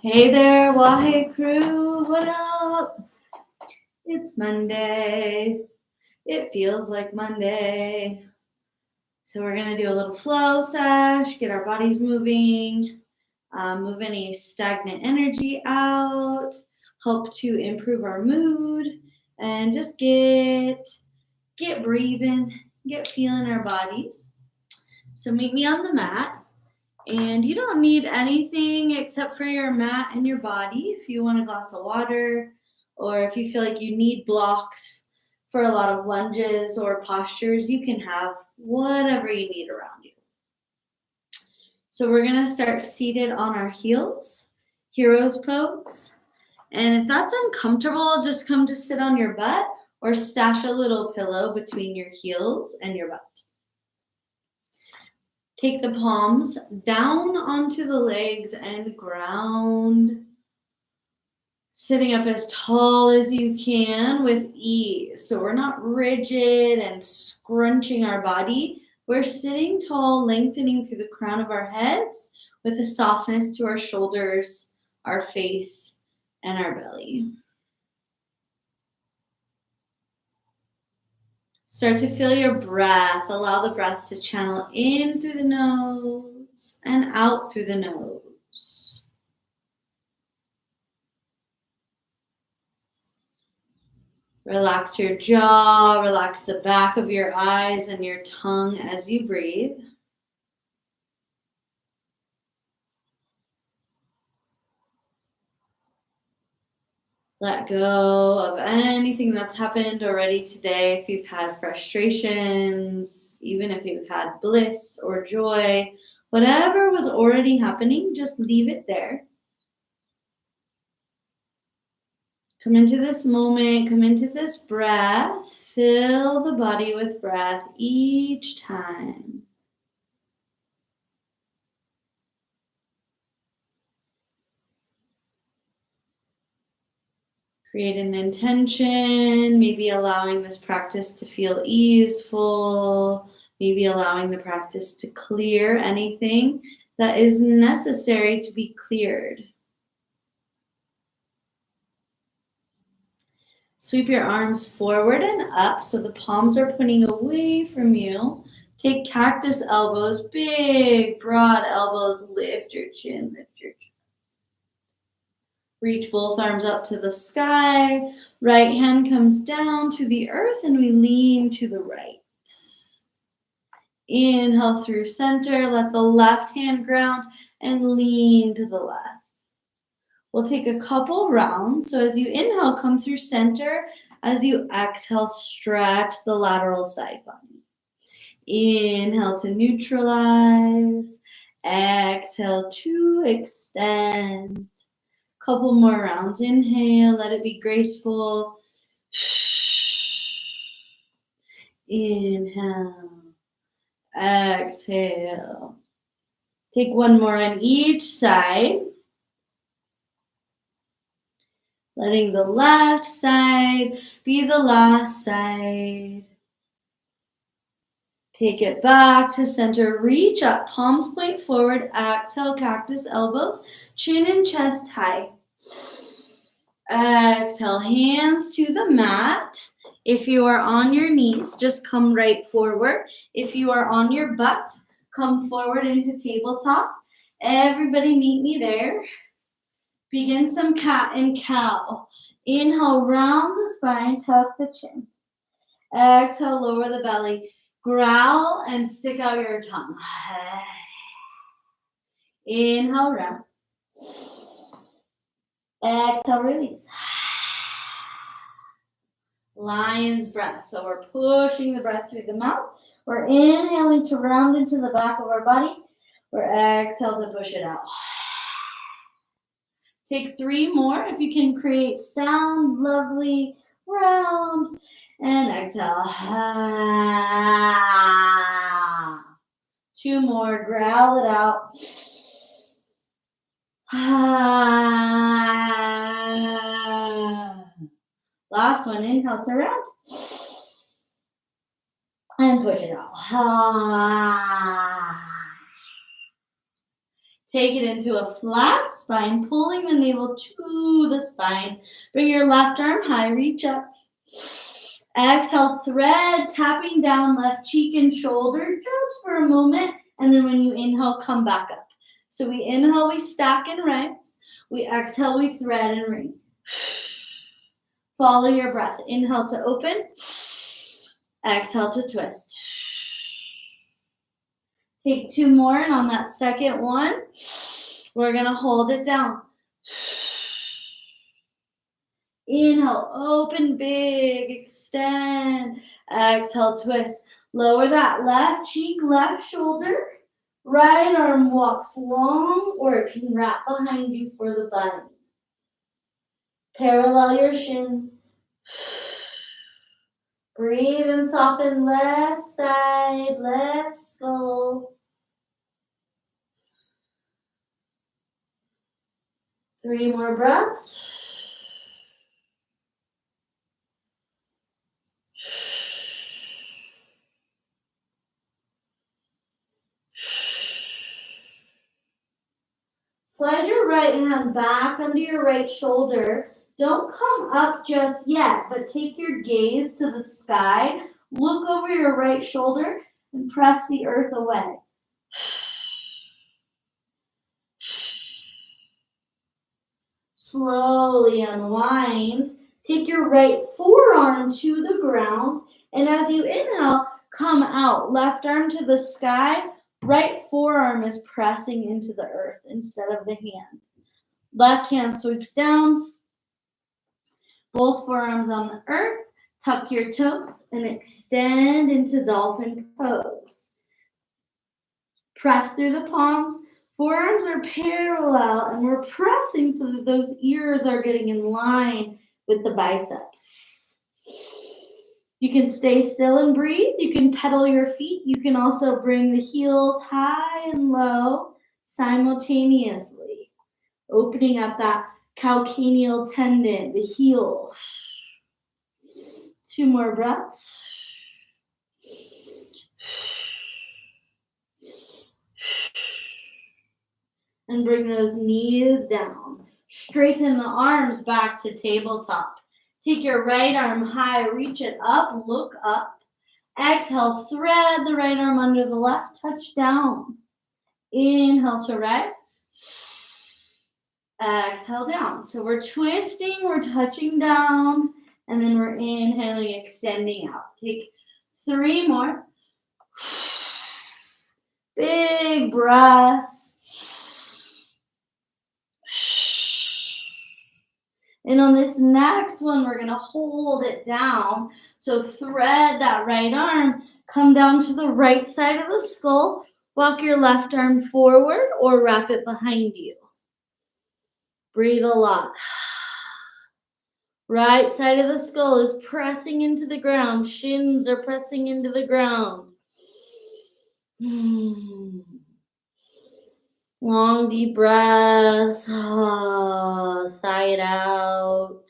Hey there, Wahe crew, what up? It's Monday. It feels like Monday. So we're going to do a little flow sesh, get our bodies moving, move any stagnant energy out, help to improve our mood, and just get breathing, get feeling our bodies. So meet me on the mat. And you don't need anything except for your mat and your body. If you want a glass of water, or if you feel like you need blocks for a lot of lunges or postures, you can have whatever you need around you. So we're going to start seated on our heels, hero's pose. And if that's uncomfortable, just come to sit on your butt or stash a little pillow between your heels and your butt. Take the palms down onto the legs and ground. Sitting up as tall as you can with ease. So we're not rigid and scrunching our body. We're sitting tall, lengthening through the crown of our heads with a softness to our shoulders, our face, and our belly. Start to feel your breath. Allow the breath to channel in through the nose and out through the nose. Relax your jaw, relax the back of your eyes and your tongue as you breathe. Let go of anything that's happened already today. If you've had frustrations, even if you've had bliss or joy, whatever was already happening, just leave it there. Come into this moment, come into this breath. Fill the body with breath each time. Create an intention, maybe allowing this practice to feel easeful, maybe allowing the practice to clear anything that is necessary to be cleared. Sweep your arms forward and up so the palms are pointing away from you. Take cactus elbows, big, broad elbows. Lift your chin, lift your chest. Reach both arms up to the sky. Right hand comes down to the earth and we lean to the right. Inhale through center. Let the left hand ground and lean to the left. We'll take a couple rounds. So as you inhale, come through center. As you exhale, stretch the lateral side body. Inhale to neutralize. Exhale to extend. Couple more rounds. Inhale, let it be graceful. Inhale. Exhale. Take one more on each side. Letting the left side be the last side. Take it back to center. Reach up, palms point forward. Exhale, cactus elbows, chin and chest high. Exhale, hands to the mat. If you are on your knees, just come right forward. If you are on your butt, come forward into tabletop. Everybody meet me there. Begin some cat and cow. Inhale, round the spine, tuck the chin. Exhale, lower the belly. Growl and stick out your tongue. Inhale, round. Exhale, release. Lion's breath. So we're pushing the breath through the mouth. We're inhaling to round into the back of our body. We're exhaling to push it out. Take 3 more. If you can create sound, lovely, round, and exhale. 2 more. Growl it out. Last one. Inhale to round. And push it out. Take it into a flat spine, pulling the navel to the spine. Bring your left arm high, reach up. Exhale, thread, tapping down left cheek and shoulder just for a moment. And then when you inhale, come back up. So we inhale, we stack and rise. We exhale, we thread and ring. Follow your breath. Inhale to open. Exhale to twist. Take 2 more, and on that second one, we're going to hold it down. Inhale, open big, extend. Exhale, twist. Lower that left cheek, left shoulder. Right arm walks long, or it can wrap behind you for the bind. Parallel your shins. Breathe and soften left side, left skull. 3 more breaths. Slide your right hand back under your right shoulder. Don't come up just yet, but take your gaze to the sky. Look over your right shoulder and press the earth away. Slowly unwind. Take your right forearm to the ground, and as you inhale, come out. Left arm to the sky. Right forearm is pressing into the earth instead of the hand. Left hand sweeps down. Both forearms on the earth. Tuck your toes and extend into dolphin pose. Press through the palms. Forearms are parallel, and we're pressing so that those ears are getting in line with the biceps. You can stay still and breathe. You can pedal your feet. You can also bring the heels high and low simultaneously, opening up that calcaneal tendon, the heel. 2 more breaths. And bring those knees down. Straighten the arms back to tabletop. Take your right arm high, reach it up, look up. Exhale, thread the right arm under the left, touch down. Inhale to rise. Exhale down. So we're twisting, we're touching down, and then we're inhaling, extending out. Take 3 more. Big breaths. And on this next one, we're going to hold it down. So thread that right arm, come down to the right side of the skull, walk your left arm forward or wrap it behind you. Breathe a lot. Right side of the skull is pressing into the ground. Shins are pressing into the ground. Long, deep breaths. Sigh it out.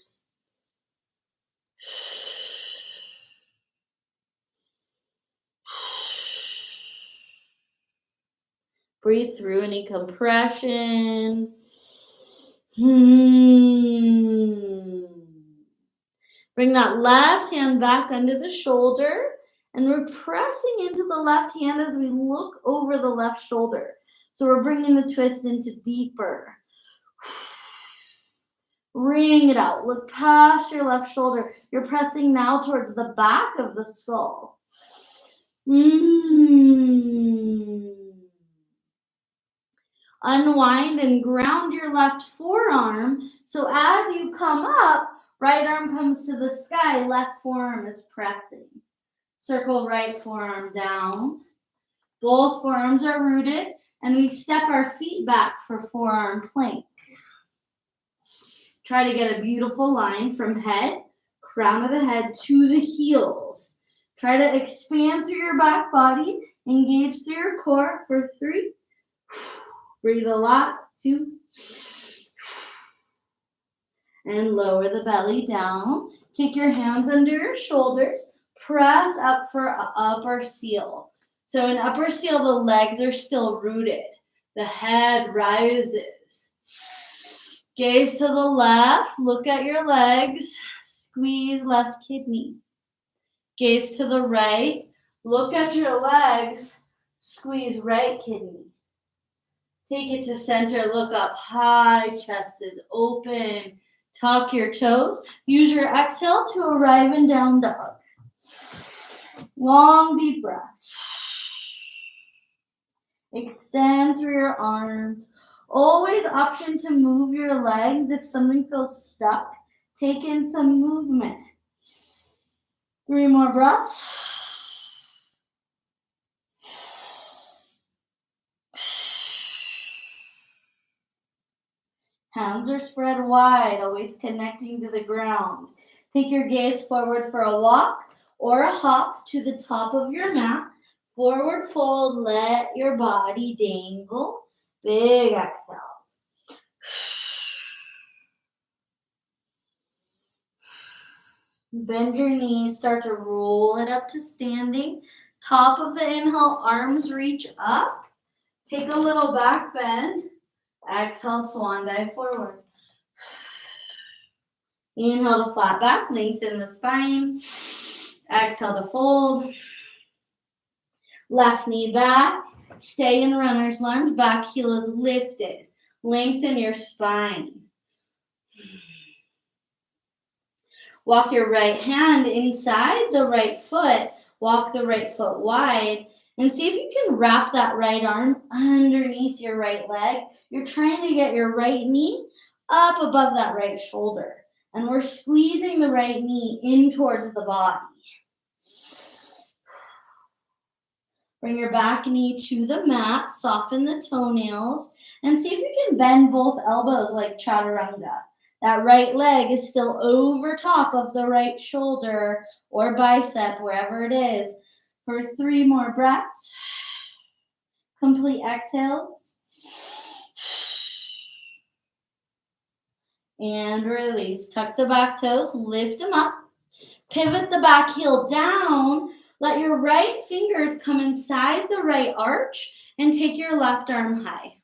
Breathe through any compression. Bring that left hand back under the shoulder, and we're pressing into the left hand as we look over the left shoulder. So we're bringing the twist into deeper. Ring it out. Look past your left shoulder. You're pressing now towards the back of the skull. Unwind and ground your left forearm. So as you come up, right arm comes to the sky, left forearm is pressing. Circle right forearm down. Both forearms are rooted, and we step our feet back for forearm plank. Try to get a beautiful line from head, crown of the head to the heels. Try to expand through your back body, engage through your core for 3. Breathe a lot, 2. And lower the belly down. Take your hands under your shoulders. Press up for upper seal. So in upper seal, the legs are still rooted. The head rises. Gaze to the left. Look at your legs. Squeeze left kidney. Gaze to the right. Look at your legs. Squeeze right kidney. Take it to center. Look up high. Chest is open. Tuck your toes. Use your exhale to arrive in down dog. Long deep breaths. Extend through your arms. Always option to move your legs if something feels stuck. Take in some movement. 3 more breaths. Hands are spread wide, always connecting to the ground. Take your gaze forward for a walk or a hop to the top of your mat. Forward fold, let your body dangle. Big exhales. Bend your knees, start to roll it up to standing. Top of the inhale, arms reach up. Take a little back bend. Exhale, swan dive forward. Inhale to flat back, lengthen the spine. Exhale to fold. Left knee back. Stay in runner's lunge. Back heel is lifted. Lengthen your spine. Walk your right hand inside the right foot. Walk the right foot wide. And see if you can wrap that right arm underneath your right leg. You're trying to get your right knee up above that right shoulder. And we're squeezing the right knee in towards the body. Bring your back knee to the mat. Soften the toenails. And see if you can bend both elbows like chaturanga. That right leg is still over top of the right shoulder or bicep, wherever it is. For 3 more breaths. Complete exhales. And release. Tuck the back toes. Lift them up. Pivot the back heel down. Let your right fingers come inside the right arch and take your left arm high.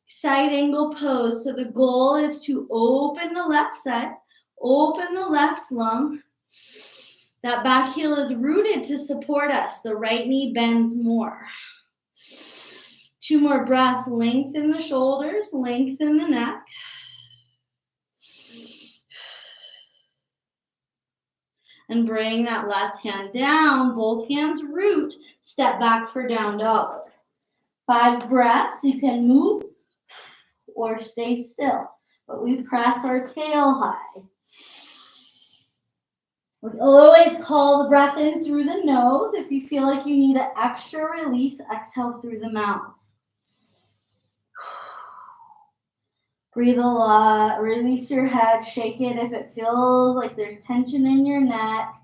Side angle pose. So the goal is to open the left side, open the left lung. That back heel is rooted to support us. The right knee bends more. 2 more breaths. Lengthen the shoulders, lengthen the neck. And bring that left hand down. Both hands root. Step back for down dog. 5 breaths. You can move or stay still. But we press our tail high. We always call the breath in through the nose. If you feel like you need an extra release, exhale through the mouth. Breathe a lot. Release your head. Shake it if it feels like there's tension in your neck.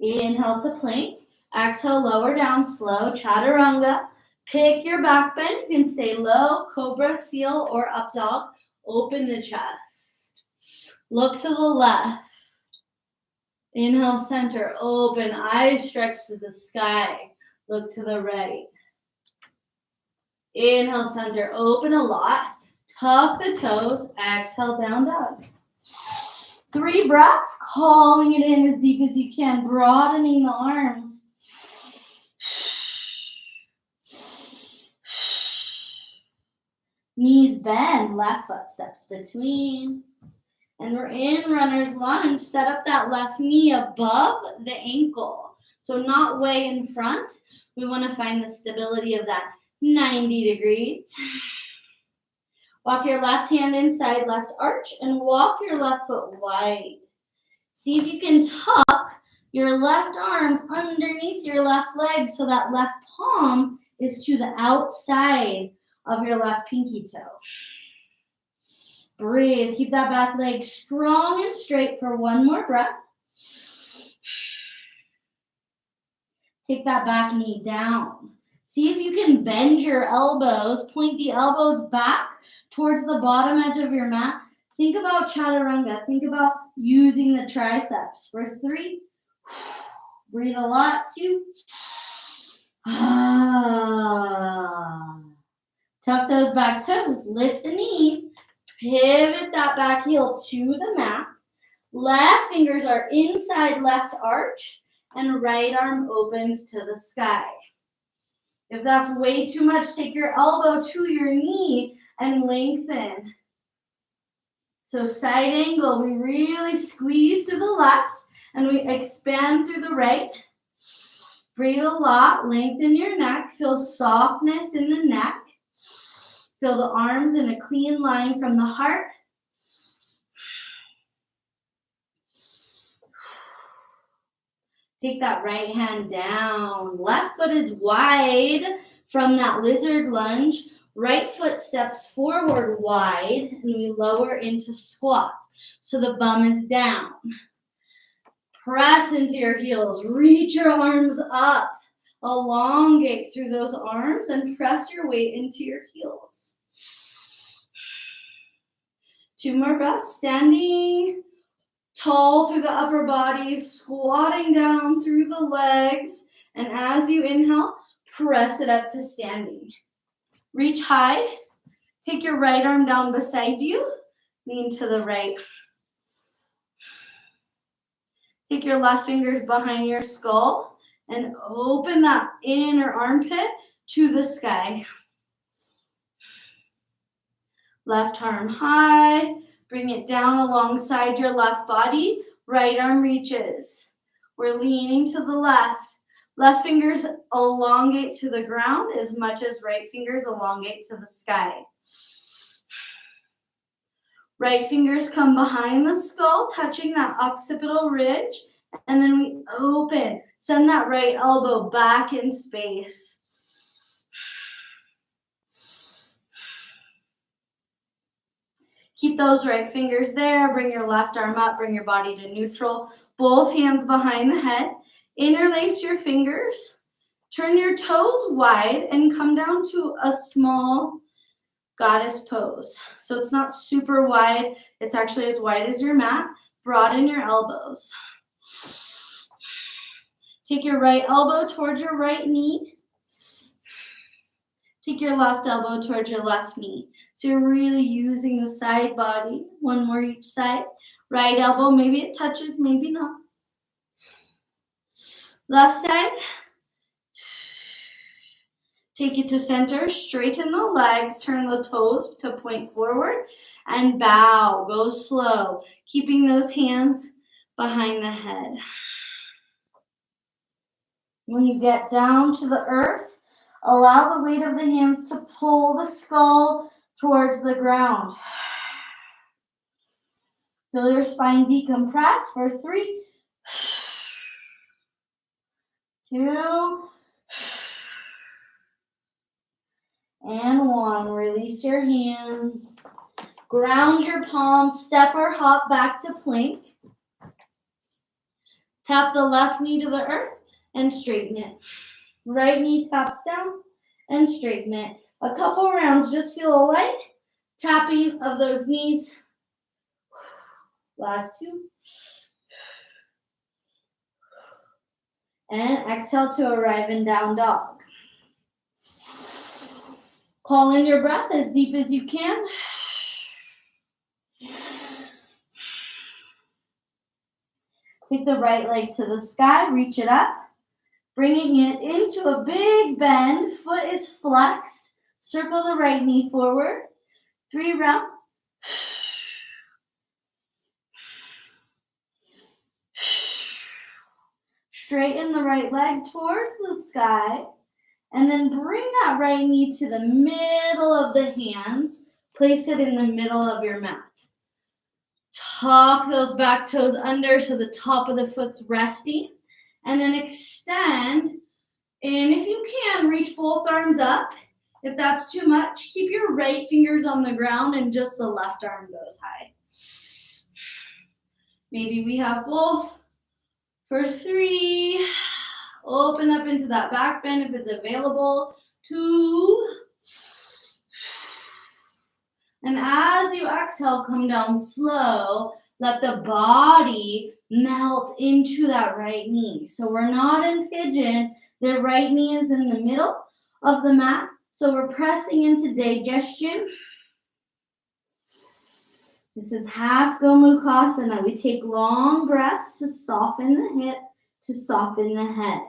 Inhale to plank. Exhale, lower down, slow, chaturanga. Pick your back bend. You can stay low, cobra, seal, or up dog. Open the chest. Look to the left. Inhale, center, open. Eyes stretch to the sky. Look to the right. Inhale, center, open a lot. Tuck the toes. Exhale, down dog. 3 breaths, calling it in as deep as you can, broadening the arms. Knees bend, left foot steps between. And we're in runner's lunge. Set up that left knee above the ankle. So not way in front. We want to find the stability of that 90 degrees. Walk your left hand inside left arch and walk your left foot wide. See if you can tuck your left arm underneath your left leg so that left palm is to the outside of your left pinky toe. Breathe. Keep that back leg strong and straight for 1 more breath. Take that back knee down. See if you can bend your elbows. Point the elbows back towards the bottom edge of your mat. Think about chaturanga. Think about using the triceps. For 3, Breathe a lot. 2. Tuck those back toes. Lift the knee. Pivot that back heel to the mat. Left fingers are inside left arch, and right arm opens to the sky. If that's way too much, take your elbow to your knee and lengthen. So side angle, we really squeeze to the left, and we expand through the right. Breathe a lot, lengthen your neck, feel softness in the neck. Feel the arms in a clean line from the heart. Take that right hand down. Left foot is wide from that lizard lunge. Right foot steps forward wide, and we lower into squat. So the bum is down. Press into your heels. Reach your arms up. Elongate through those arms and press your weight into your heels. 2 more breaths. Standing tall through the upper body, squatting down through the legs, and as you inhale, press it up to standing. Reach high. Take your right arm down beside you. Lean to the right. Take your left fingers behind your skull and open that inner armpit to the sky. Left arm high. Bring it down alongside your left body. Right arm reaches. We're leaning to the left. Left fingers elongate to the ground as much as right fingers elongate to the sky. Right fingers come behind the skull, touching that occipital ridge, and then we open. Send that right elbow back in space. Keep those right fingers there. Bring your left arm up. Bring your body to neutral. Both hands behind the head. Interlace your fingers. Turn your toes wide and come down to a small goddess pose. So it's not super wide. It's actually as wide as your mat. Broaden your elbows. Take your right elbow towards your right knee. Take your left elbow towards your left knee. So you're really using the side body. 1 more each side. Right elbow, maybe it touches, maybe not. Left side. Take it to center. Straighten the legs. Turn the toes to point forward. And bow. Go slow. Keeping those hands behind the head. When you get down to the earth, allow the weight of the hands to pull the skull towards the ground. Feel your spine decompress for 3, 2, and 1. Release your hands. Ground your palms. Step or hop back to plank. Tap the left knee to the earth and straighten it. Right knee taps down and straighten it. A couple rounds, just feel a light tapping of those knees. Last 2. And exhale to arrive in down dog. Call in your breath as deep as you can. Take the right leg to the sky, reach it up. Bringing it into a big bend, foot is flexed. Circle the right knee forward. 3 rounds. Straighten the right leg towards the sky. And then bring that right knee to the middle of the hands. Place it in the middle of your mat. Tuck those back toes under so the top of the foot's resting. And then extend. And if you can, reach both arms up. If that's too much, keep your right fingers on the ground and just the left arm goes high. Maybe we have both for 3. Open up into that back bend if it's available. 2. And as you exhale, come down slow. Let the body melt into that right knee. So we're not in pigeon. The right knee is in the middle of the mat. So we're pressing into digestion. This is half Gomukhasana. We take long breaths to soften the hip, to soften the head.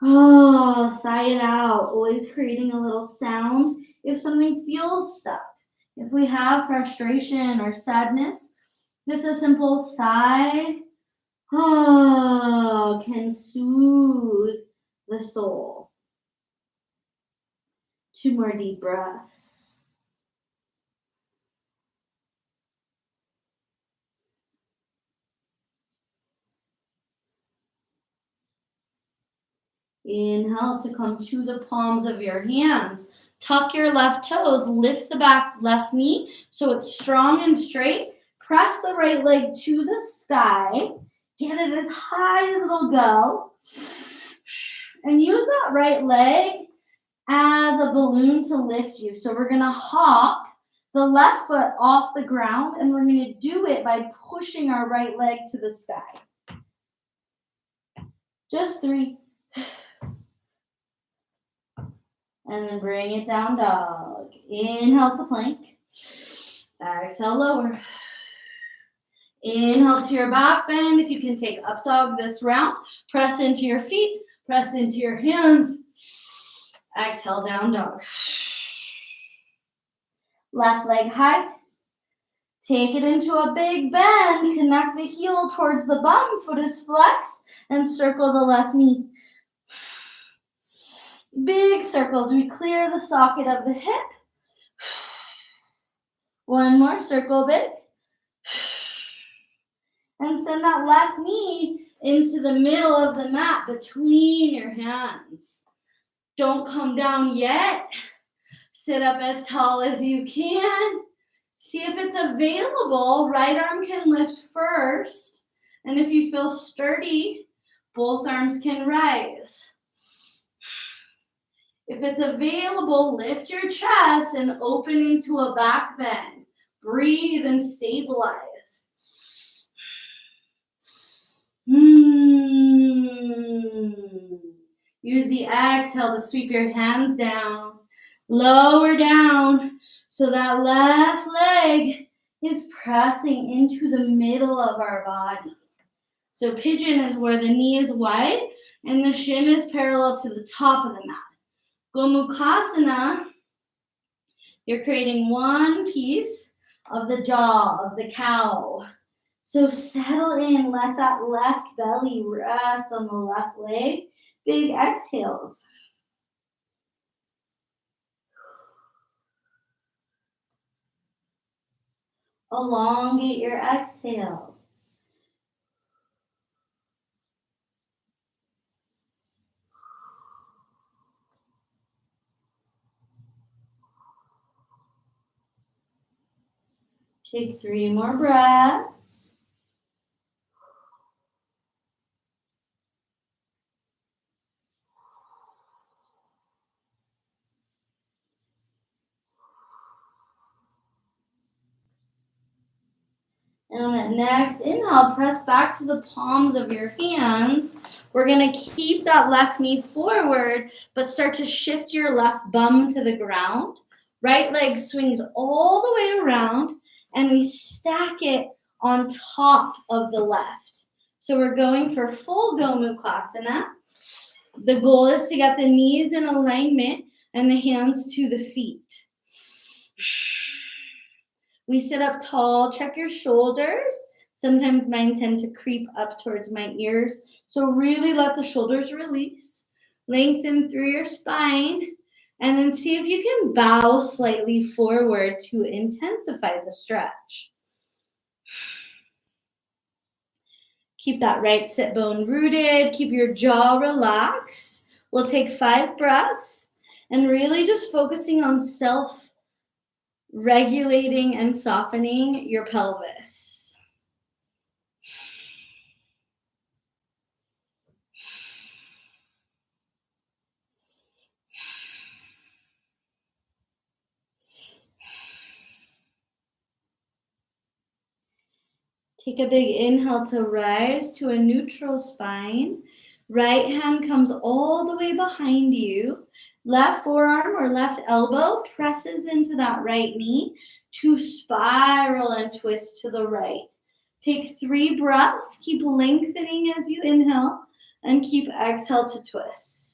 Oh, sigh it out. Always creating a little sound if something feels stuck. If we have frustration or sadness, just a simple sigh can soothe the soul. 2 more deep breaths. Inhale to come to the palms of your hands. Tuck your left toes, lift the back left knee so it's strong and straight. Press the right leg to the sky. Get it as high as it'll go. And use that right leg as a balloon to lift you. So we're going to hop the left foot off the ground, and we're going to do it by pushing our right leg to the sky. Just 3. And then bring it down, dog. Inhale to plank. Exhale, lower. Inhale to your back bend. If you can take up dog this round, press into your feet, press into your hands. Exhale, down dog. Left leg high. Take it into a big bend. Connect the heel towards the bum. Foot is flexed and circle the left knee. Big circles. We clear the socket of the hip. 1 more, circle big. And send that left knee into the middle of the mat between your hands. Don't come down yet. Sit up as tall as you can. See if it's available. Right arm can lift first. And if you feel sturdy, both arms can rise. If it's available, lift your chest and open into a back bend. Breathe and stabilize. Use the exhale to sweep your hands down. Lower down so that left leg is pressing into the middle of our body. So pigeon is where the knee is wide and the shin is parallel to the top of the mat. Gomukhasana, you're creating one piece of the jaw of the cow. So settle in, let that left belly rest on the left leg. Big exhales. Elongate your exhales. Take 3 more breaths. And on that next inhale, press back to the palms of your hands. We're going to keep that left knee forward, but start to shift your left bum to the ground. Right leg swings all the way around, and we stack it on top of the left. So we're going for full Gomukhasana. The goal is to get the knees in alignment and the hands to the feet. We sit up tall, check your shoulders. Sometimes mine tend to creep up towards my ears. So really let the shoulders release. Lengthen through your spine. And then see if you can bow slightly forward to intensify the stretch. Keep that right sit bone rooted. Keep your jaw relaxed. We'll take 5 breaths and really just focusing on self-regulating and softening your pelvis. Take a big inhale to rise to a neutral spine. Right hand comes all the way behind you. Left forearm or left elbow presses into that right knee to spiral and twist to the right. Take 3 breaths. Keep lengthening as you inhale and keep exhale to twist.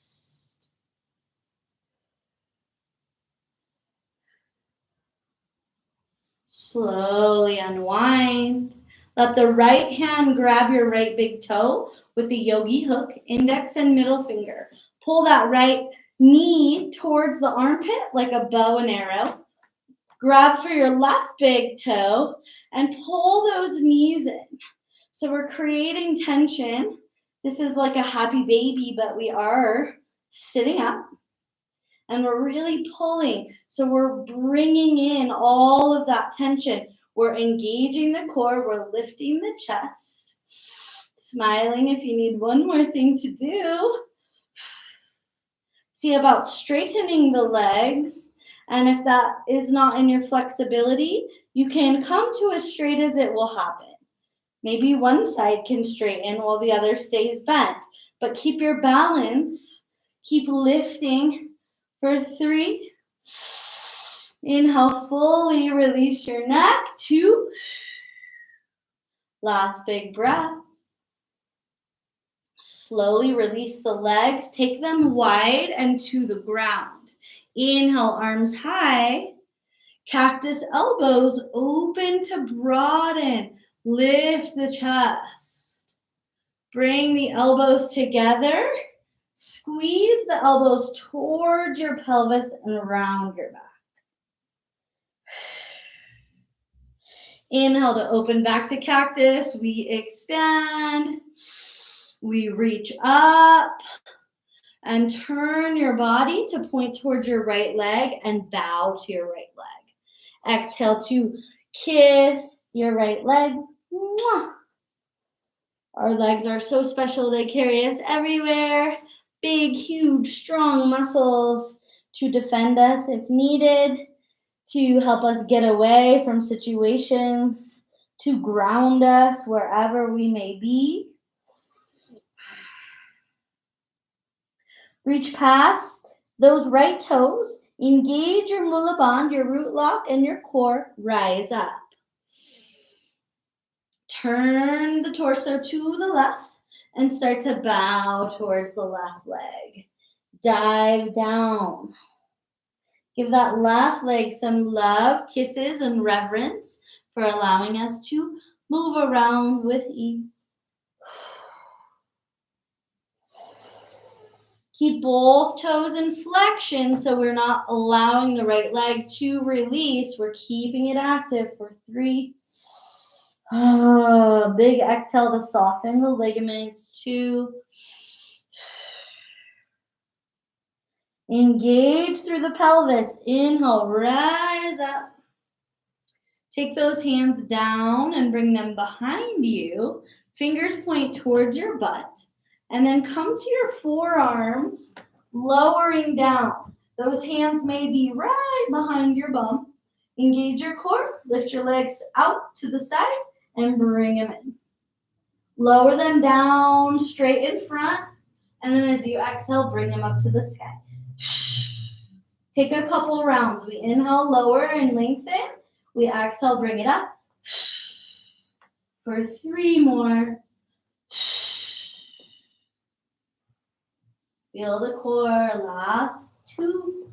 Slowly unwind. Let the right hand grab your right big toe with the yogi hook, index and middle finger. Pull that right knee towards the armpit like a bow and arrow. Grab for your left big toe and pull those knees in. So we're creating tension. This is like a happy baby, but we are sitting up. And we're really pulling. So we're bringing in all of that tension. We're engaging the core. We're lifting the chest. Smiling if you need one more thing to do. See about straightening the legs. And if that is not in your flexibility, you can come to as straight as it will happen. Maybe one side can straighten while the other stays bent. But keep your balance. Keep lifting. For 3, inhale, fully release your neck. 2, last big breath. Slowly release the legs. Take them wide and to the ground. Inhale, arms high. Cactus elbows open to broaden. Lift the chest. Bring the elbows together. Squeeze the elbows towards your pelvis and around your back. Inhale to open back to cactus. We expand. We reach up and turn your body to point towards your right leg and bow to your right leg. Exhale to kiss your right leg. Mwah. Our legs are so special. They carry us everywhere. Big, huge, strong muscles to defend us if needed, to help us get away from situations, to ground us wherever we may be. Reach past those right toes. Engage your mula bandh, your root lock, and your core. Rise up. Turn the torso to the left and start to bow towards the left leg. Dive down. Give that left leg some love, kisses, and reverence for allowing us to move around with ease. Keep both toes in flexion so we're not allowing the right leg to release. We're keeping it active for 3. Big exhale to soften the ligaments. 2. Engage through the pelvis. Inhale, rise up. Take those hands down and bring them behind you. Fingers point towards your butt. And then come to your forearms, lowering down. Those hands may be right behind your bum. Engage your core. Lift your legs out to the side and bring them in. Lower them down, straight in front. And then as you exhale, bring them up to the sky. Take a couple rounds. We inhale, lower and lengthen. We exhale, bring it up. For 3 more. Feel the core. Last 2.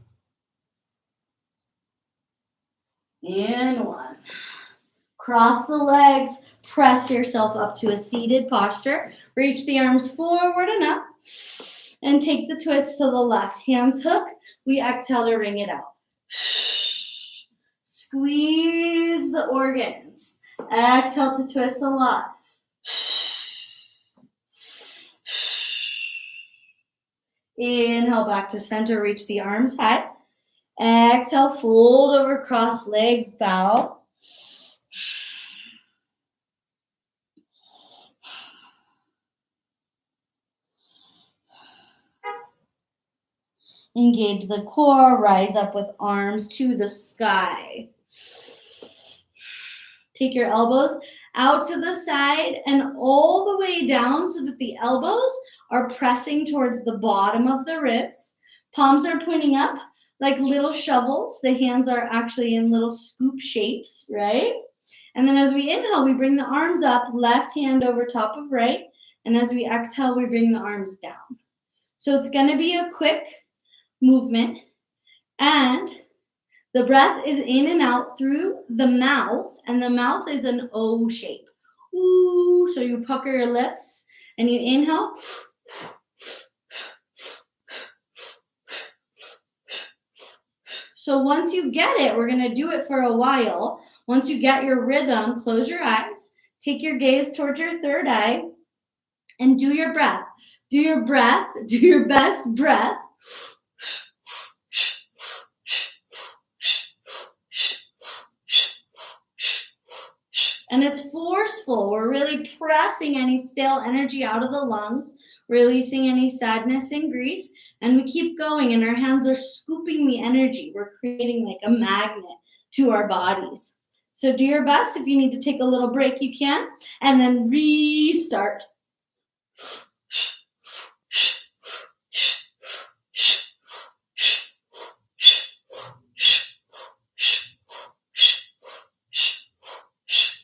And 1. Cross the legs. Press yourself up to a seated posture. Reach the arms forward and up. And take the twist to the left. Hands hook. We exhale to wring it out. Squeeze the organs. Exhale to twist a lot. Inhale back to center. Reach the arms high. Exhale, fold over, cross legs, bow. Engage the core, rise up with arms to the sky. Take your elbows out to the side and all the way down so that the elbows are pressing towards the bottom of the ribs. Palms are pointing up like little shovels. The hands are actually in little scoop shapes, right? And then as we inhale, we bring the arms up, left hand over top of right. And as we exhale, we bring the arms down. So it's going to be a quick movement. And the breath is in and out through the mouth. And the mouth is an O shape. Ooh, so you pucker your lips and you inhale. So once you get it, we're going to do it for a while. Once you get your rhythm, close your eyes, take your gaze towards your third eye, and do your breath. Do your breath. Do your best breath. And it's forceful. We're really pressing any stale energy out of the lungs, releasing any sadness and grief. And we keep going, and our hands are scooping the energy. We're creating like a magnet to our bodies. So do your best. If you need to take a little break, you can. And then restart.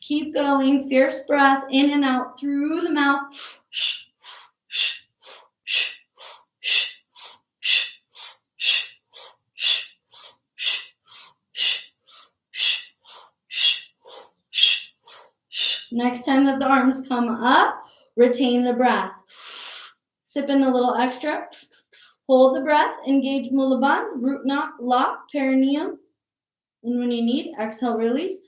Keep going. Fierce breath in and out through the mouth. Next time that the arms come up, retain the breath. Sip in a little extra. Hold the breath. Engage Mula Bandha, root knot, lock, perineum. And when you need, exhale, release.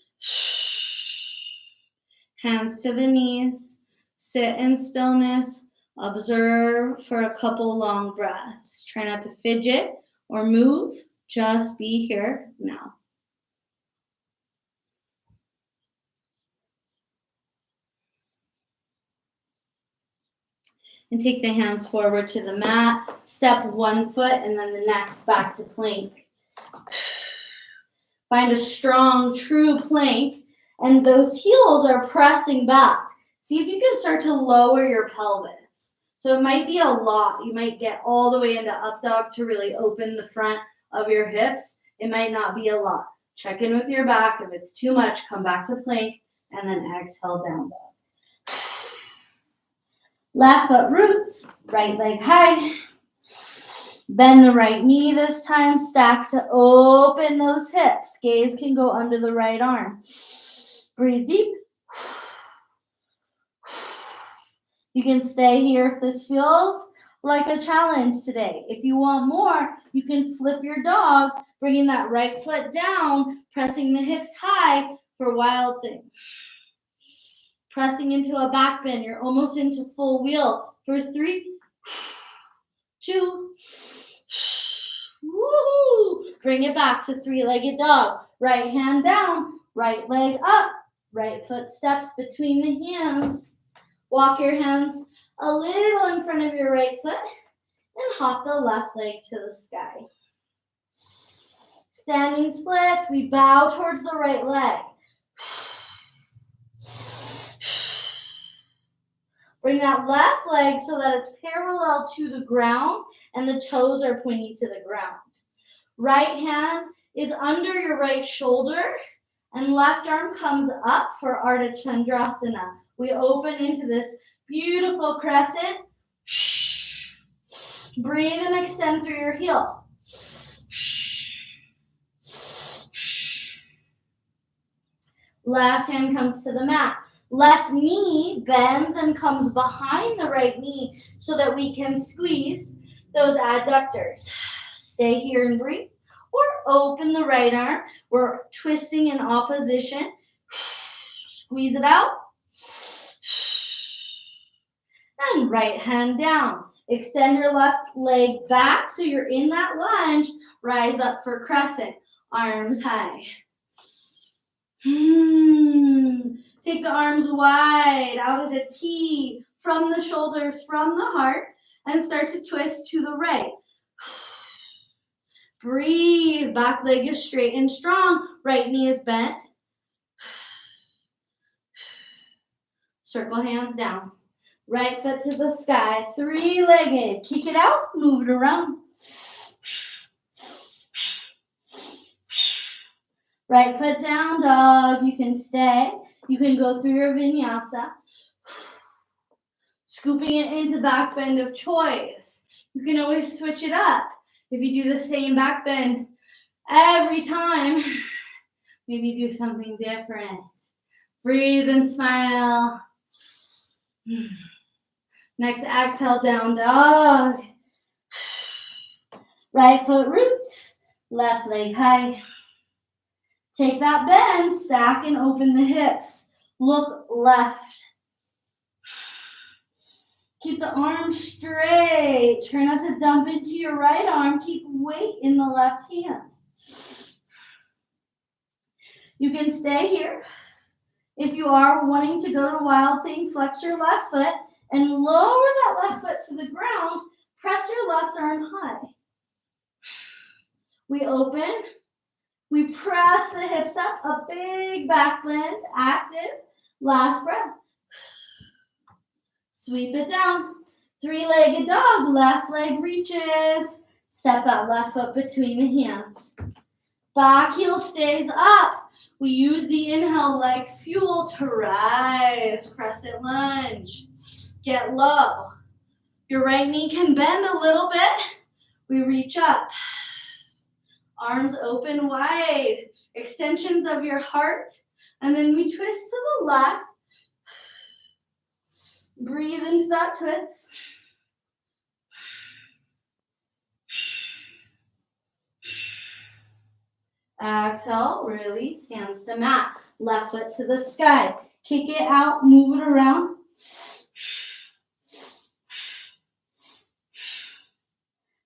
Hands to the knees. Sit in stillness. Observe for a couple long breaths. Try not to fidget or move. Just be here now. And take the hands forward to the mat. Step one foot and then the next back to plank. Find a strong, true plank. And those heels are pressing back. See if you can start to lower your pelvis. So it might be a lot. You might get all the way into up dog to really open the front of your hips. It might not be a lot. Check in with your back. If it's too much, come back to plank and then exhale, down dog. Left foot roots, right leg high. Bend the right knee this time. Stack to open those hips. Gaze can go under the right arm. Breathe deep. You can stay here if this feels like a challenge today. If you want more, you can flip your dog, bringing that right foot down, pressing the hips high for wild thing. Pressing into a back bend. You're almost into full wheel for 3, 2, woo! Bring it back to three-legged dog. Right hand down, right leg up, right foot steps between the hands. Walk your hands a little in front of your right foot and hop the left leg to the sky. Standing splits, we bow towards the right leg. Bring that left leg so that it's parallel to the ground and the toes are pointing to the ground. Right hand is under your right shoulder and left arm comes up for Ardha Chandrasana. We open into this beautiful crescent. Breathe and extend through your heel. Left hand comes to the mat. Left knee bends and comes behind the right knee so that we can squeeze those adductors. Stay here and breathe. Or open the right arm. We're twisting in opposition. Squeeze it out. And right hand down. Extend your left leg back so you're in that lunge. Rise up for crescent. Arms high. Take the arms wide out at a T from the shoulders, from the heart, and start to twist to the right. Breathe. Back leg is straight and strong. Right knee is bent. Circle hands down. Right foot to the sky, three-legged. Kick it out, move it around. Right foot down, dog. You can stay. You can go through your vinyasa. Scooping it into back bend of choice. You can always switch it up. If you do the same back bend every time, maybe do something different. Breathe and smile. Next exhale, down dog. Right foot roots, left leg high. Take that bend, stack and open the hips. Look left. Keep the arms straight. Try not to dump into your right arm. Keep weight in the left hand. You can stay here. If you are wanting to go to wild thing, flex your left foot and lower that left foot to the ground. Press your left arm high. We open. We press the hips up. A big back bend. Active. Last breath. Sweep it down. Three-legged dog. Left leg reaches. Step that left foot between the hands. Back heel stays up. We use the inhale like fuel to rise. Crescent lunge. Get low. Your right knee can bend a little bit. We reach up. Arms open wide. Extensions of your heart. And then we twist to the left. Breathe into that twist. Exhale, release, hands to mat. Left foot to the sky. Kick it out, move it around.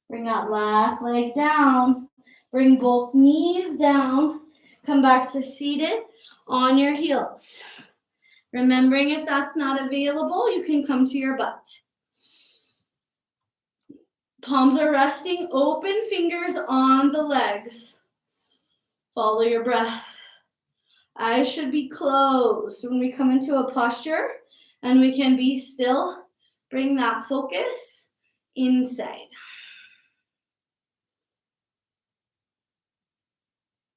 Bring that left leg down. Bring both knees down. Come back to seated on your heels. Remembering if that's not available, you can come to your butt. Palms are resting, open fingers on the legs. Follow your breath. Eyes should be closed when we come into a posture, and we can be still. Bring that focus inside.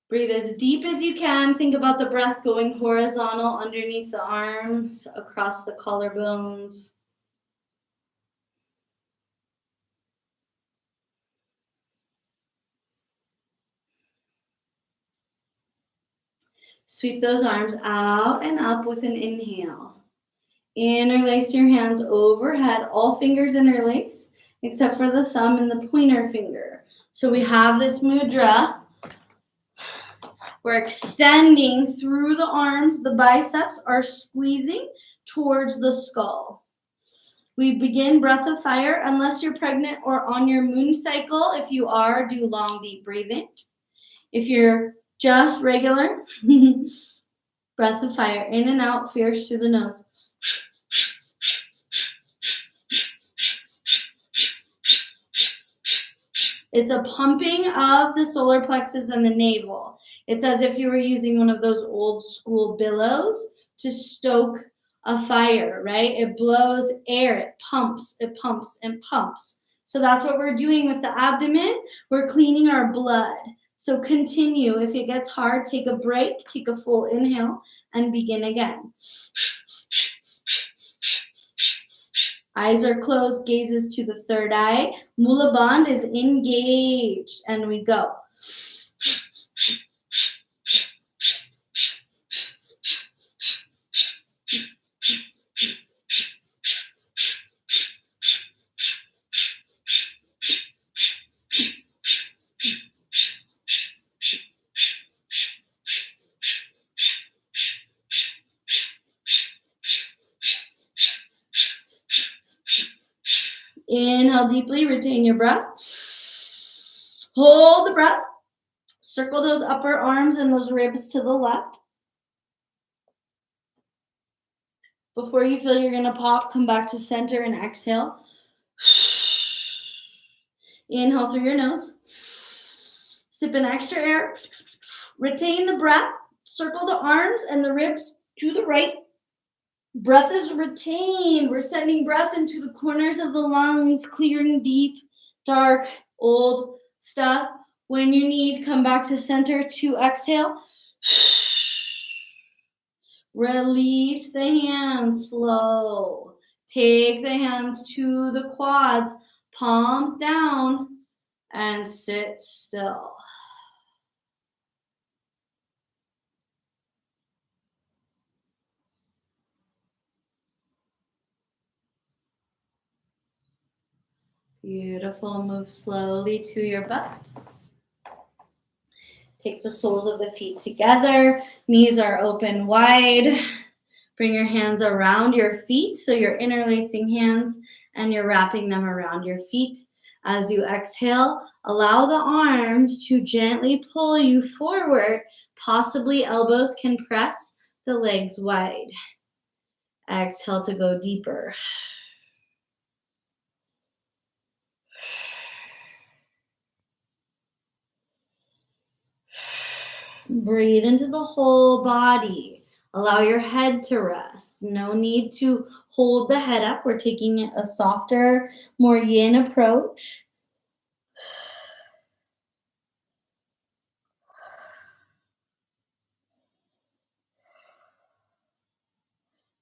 Breathe as deep as you can. Think about the breath going horizontal underneath the arms, across the collarbones. Sweep those arms out and up with an inhale. Interlace your hands overhead, all fingers interlace, except for the thumb and the pointer finger. So we have this mudra. We're extending through the arms. The biceps are squeezing towards the skull. We begin breath of fire. Unless you're pregnant or on your moon cycle, if you are, do long, deep breathing. If you're just regular, breath of fire, in and out, fierce through the nose. It's a pumping of the solar plexus and the navel. It's as if you were using one of those old school billows to stoke a fire, right? It blows air, it pumps, and pumps. So that's what we're doing with the abdomen. We're cleaning our blood. So continue. If it gets hard, take a break, take a full inhale, and begin again. Eyes are closed, gazes to the third eye. Mula Bandha is engaged, and we go. Inhale deeply, retain your breath. Hold the breath. Circle those upper arms and those ribs to the left. Before you feel you're going to pop, come back to center and exhale. Inhale through your nose. Sip in extra air. Retain the breath. Circle the arms and the ribs to the right. Breath is retained. We're sending breath into the corners of the lungs, clearing deep, dark, old stuff. When you need, come back to center to exhale. Release the hands slow. Take the hands to the quads, palms down, and sit still. Beautiful. Move slowly to your butt. Take the soles of the feet together. Knees are open wide. Bring your hands around your feet. So you're interlacing hands and you're wrapping them around your feet. As you exhale, allow the arms to gently pull you forward. Possibly elbows can press the legs wide. Exhale to go deeper. Breathe into the whole body. Allow your head to rest. No need to hold the head up. We're taking a softer, more yin approach.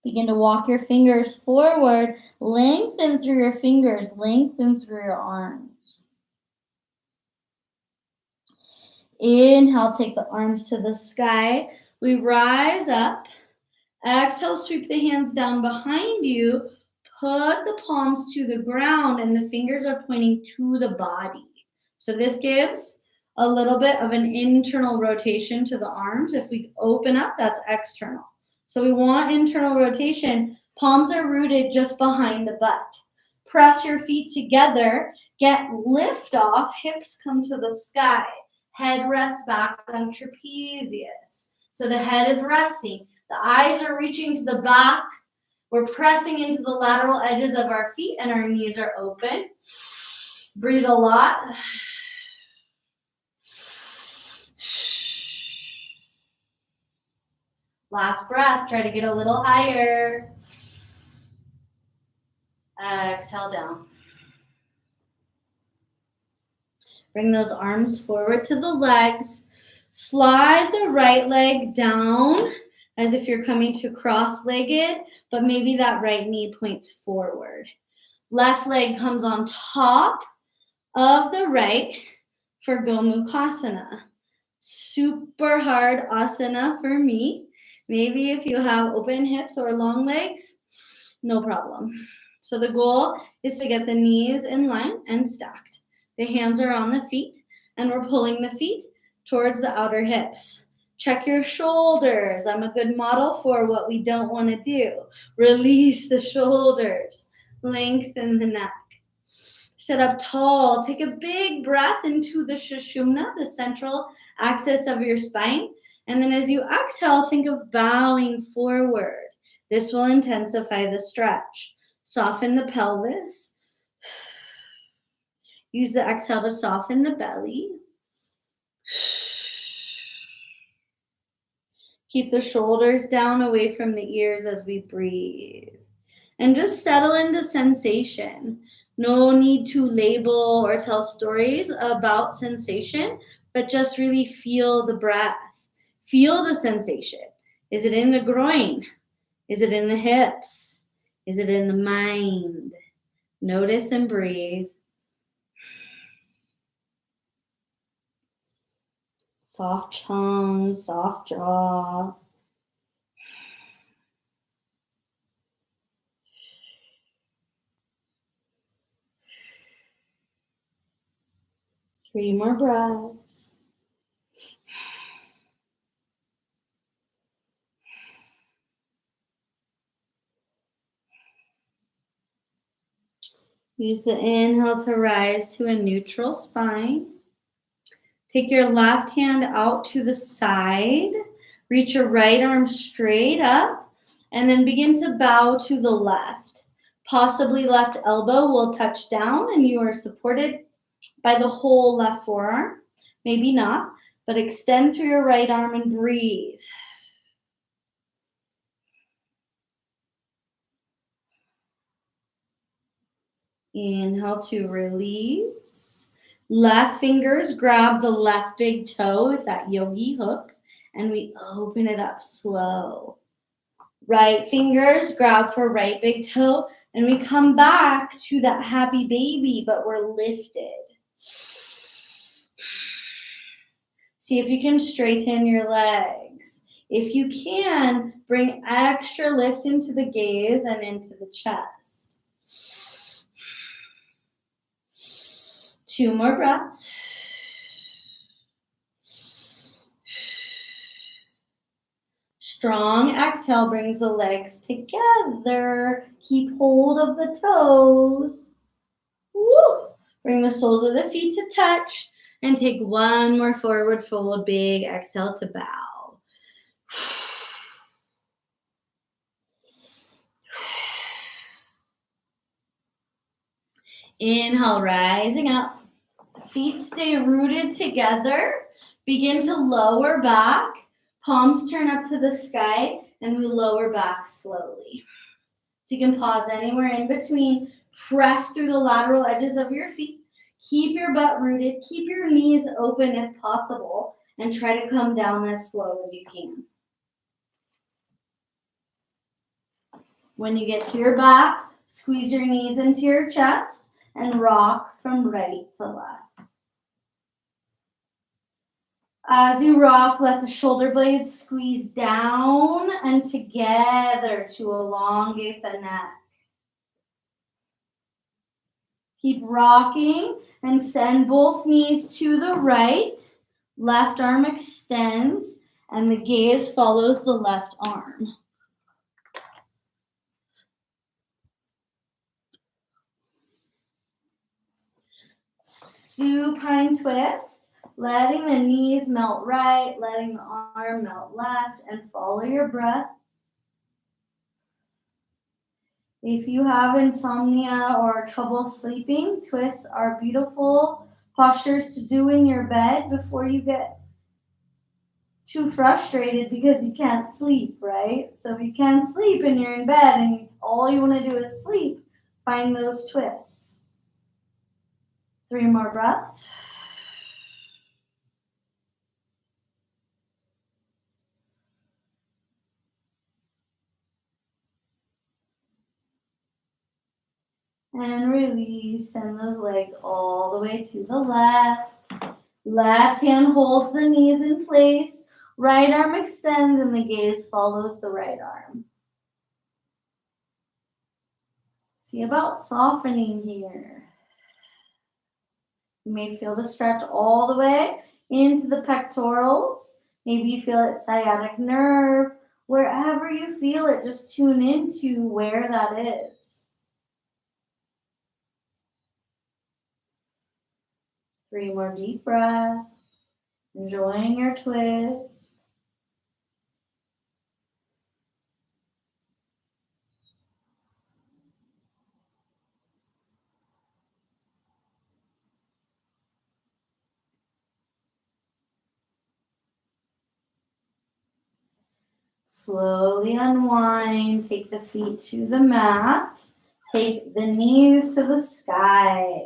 Begin to walk your fingers forward. Lengthen through your fingers. Lengthen through your arms. Inhale, take the arms to the sky. We rise up. Exhale, sweep the hands down behind you. Put the palms to the ground and the fingers are pointing to the body. So this gives a little bit of an internal rotation to the arms. If we open up, that's external. So we want internal rotation. Palms are rooted just behind the butt. Press your feet together. Get lift off. Hips come to the sky. Head rests back on trapezius. So the head is resting. The eyes are reaching to the back. We're pressing into the lateral edges of our feet and our knees are open. Breathe a lot. Last breath, try to get a little higher. Exhale down. Bring those arms forward to the legs. Slide the right leg down as if you're coming to cross-legged, but maybe that right knee points forward. Left leg comes on top of the right for Gomukhasana. Super hard asana for me. Maybe if you have open hips or long legs, no problem. So the goal is to get the knees in line and stacked. The hands are on the feet and we're pulling the feet towards the outer hips. Check your shoulders. I'm a good model for what we don't want to do. Release the shoulders. Lengthen the neck. Sit up tall. Take a big breath into the Sushumna, the central axis of your spine. And then as you exhale, think of bowing forward. This will intensify the stretch. Soften the pelvis. Use the exhale to soften the belly. Keep the shoulders down away from the ears as we breathe. And just settle into sensation. No need to label or tell stories about sensation, but just really feel the breath. Feel the sensation. Is it in the groin? Is it in the hips? Is it in the mind? Notice and breathe. Soft tongue, soft jaw. Three more breaths. Use the inhale to rise to a neutral spine. Take your left hand out to the side. Reach your right arm straight up and then begin to bow to the left. Possibly left elbow will touch down and you are supported by the whole left forearm. Maybe not, but extend through your right arm and breathe. Inhale to release. Left fingers grab the left big toe with that yogi hook, and we open it up slow. Right fingers grab for right big toe, and we come back to that happy baby, but we're lifted. See if you can straighten your legs. If you can, bring extra lift into the gaze and into the chest. 2 more breaths. Strong exhale brings the legs together. Keep hold of the toes. Woo! Bring the soles of the feet to touch and take 1 more forward fold. Big exhale to bow. Inhale, rising up. Feet stay rooted together. Begin to lower back. Palms turn up to the sky, and we lower back slowly. So you can pause anywhere in between. Press through the lateral edges of your feet. Keep your butt rooted. Keep your knees open if possible, and try to come down as slow as you can. When you get to your back, squeeze your knees into your chest and rock from right to left. As you rock, let the shoulder blades squeeze down and together to elongate the neck. Keep rocking and send both knees to the right. Left arm extends and the gaze follows the left arm. Supine twist, letting the knees melt right, letting the arm melt left, and follow your breath. If you have insomnia or trouble sleeping, twists are beautiful postures to do in your bed before you get too frustrated because you can't sleep, right? So if you can't sleep and you're in bed and all you want to do is sleep, find those twists. 3 more breaths. And release. Send those legs all the way to the left. Left hand holds the knees in place. Right arm extends and the gaze follows the right arm. See about softening here. You may feel the stretch all the way into the pectorals. Maybe you feel it sciatic nerve. Wherever you feel it, just tune into where that is. 3 more deep breaths. Enjoying your twist. Slowly unwind. Take the feet to the mat. Take the knees to the sky.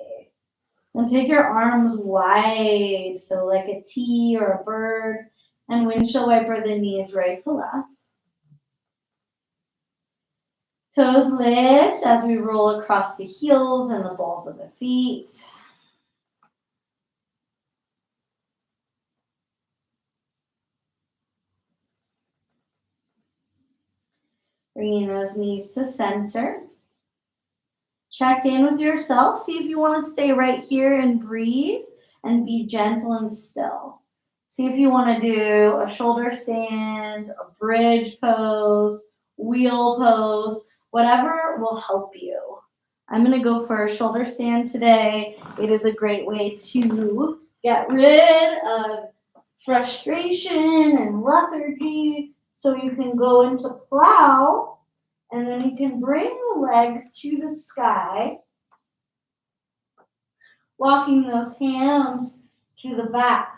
And take your arms wide, so like a T or a bird. And windshield wiper the knees right to left. Toes lift as we roll across the heels and the balls of the feet. Bringing those knees to center. Check in with yourself. See if you want to stay right here and breathe and be gentle and still. See if you want to do a shoulder stand, a bridge pose, wheel pose, whatever will help you. I'm going to go for a shoulder stand today. It is a great way to get rid of frustration and lethargy so you can go into plow. And then you can bring the legs to the sky, walking those hands to the back.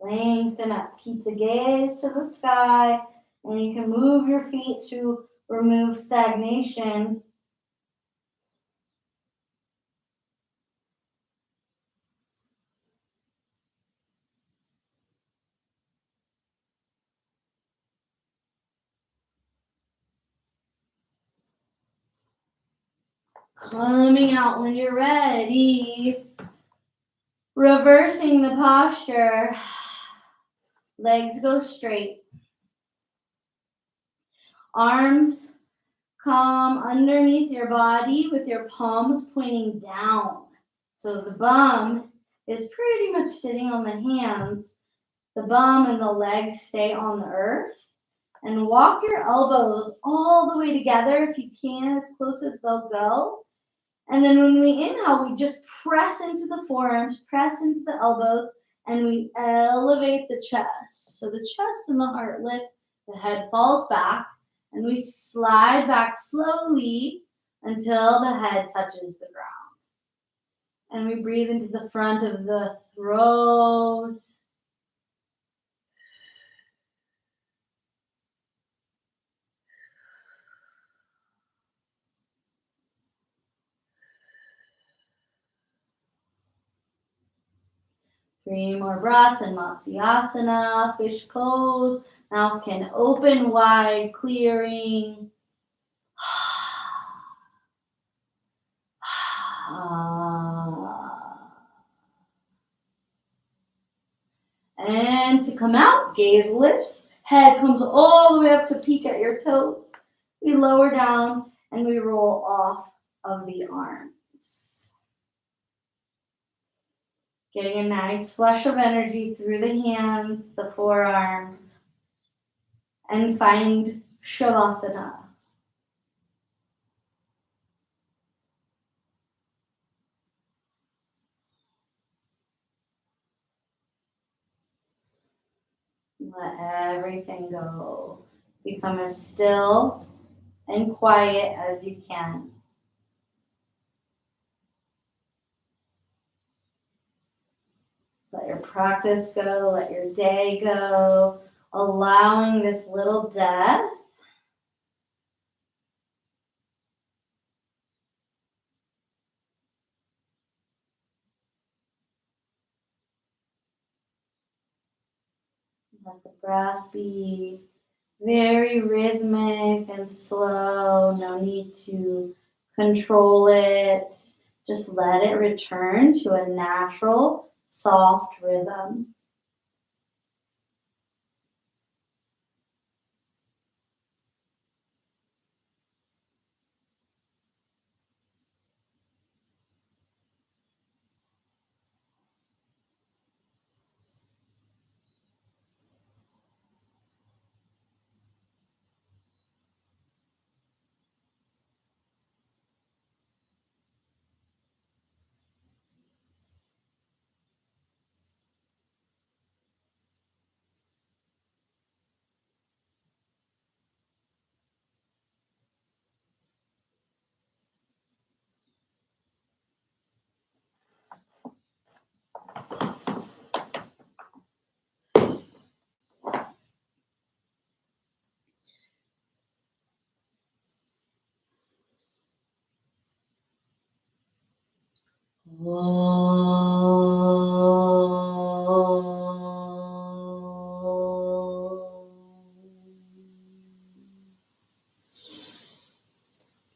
Lengthen up. Keep the gaze to the sky, and you can move your feet to remove stagnation. Coming out when you're ready. Reversing the posture. Legs go straight. Arms come underneath your body with your palms pointing down. So the bum is pretty much sitting on the hands. The bum and the legs stay on the earth. And walk your elbows all the way together if you can, as close as they'll go. And then when we inhale, we just press into the forearms, press into the elbows, and we elevate the chest. So the chest and the heart lift, the head falls back, and we slide back slowly until the head touches the ground. And we breathe into the front of the throat. Three more breaths in Matsyasana, fish pose. Mouth can open wide, clearing. And to come out, gaze lifts. Head comes all the way up to peek at your toes. We lower down and we roll off of the arms. Getting a nice flush of energy through the hands, the forearms, and find Shavasana. Let everything go. Become as still and quiet as you can. Let your practice go, let your day go, allowing this little death. Let the breath be very rhythmic and slow. No need to control it. Just let it return to a natural, soft rhythm.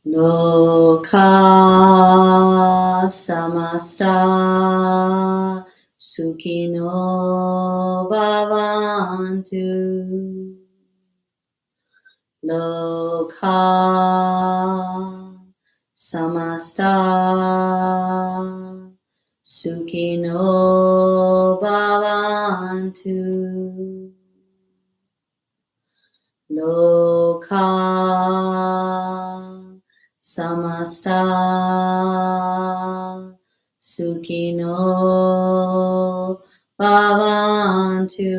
Loka samasta sukhino bhavantu. Loka samasta sukhino bhavantu. Loka samasta sukhino bhavantu.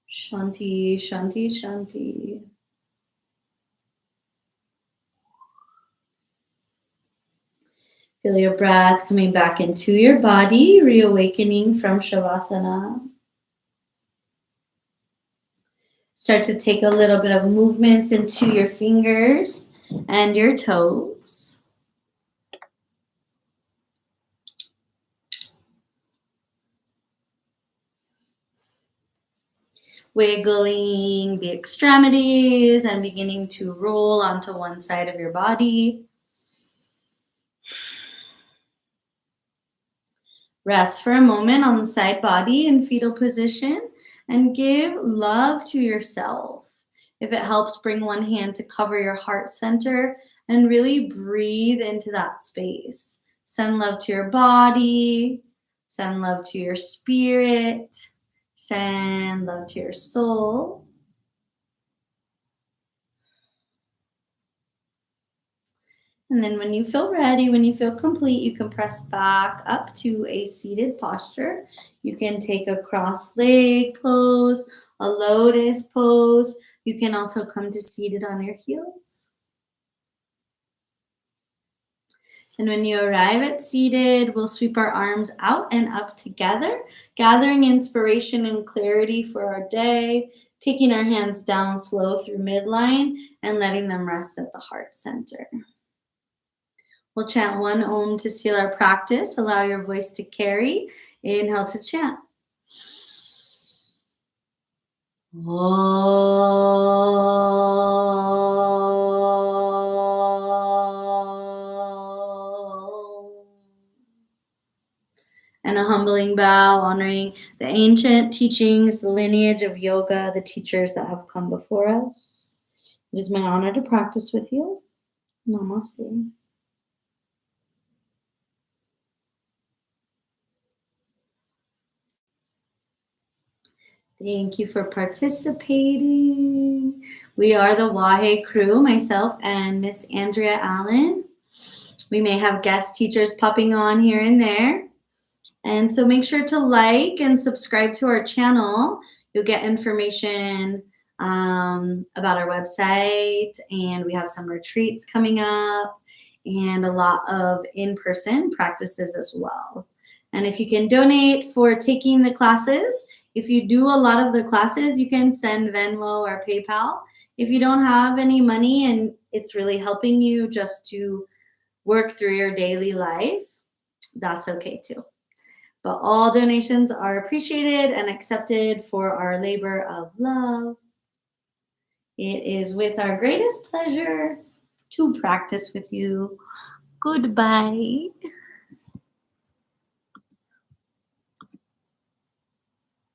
Shanti, shanti, shanti. Feel your breath coming back into your body, reawakening from Shavasana. Start to take a little bit of movements into your fingers and your toes. Wiggling the extremities and beginning to roll onto one side of your body. Rest for a moment on the side body in fetal position and give love to yourself. If it helps, bring one hand to cover your heart center and really breathe into that space. Send love to your body, send love to your spirit, send love to your soul. And then when you feel ready, when you feel complete, you can press back up to a seated posture. You can take a cross leg pose, a lotus pose. You can also come to seated on your heels. And when you arrive at seated, we'll sweep our arms out and up together, gathering inspiration and clarity for our day, taking our hands down slow through midline and letting them rest at the heart center. We'll chant one Om to seal our practice. Allow your voice to carry. Inhale to chant. And a humbling bow, honoring the ancient teachings, the lineage of yoga, the teachers that have come before us. It is my honor to practice with you. Namaste. Thank you for participating. We are the Wahe crew, myself and Miss Andrea Allen. We may have guest teachers popping on here and there. And so make sure to like and subscribe to our channel. You'll get information about our website, and we have some retreats coming up and a lot of in-person practices as well. And if you can donate for taking the classes, if you do a lot of the classes, you can send Venmo or PayPal. If you don't have any money and it's really helping you just to work through your daily life, that's okay too. But all donations are appreciated and accepted for our labor of love. It is with our greatest pleasure to practice with you. Goodbye.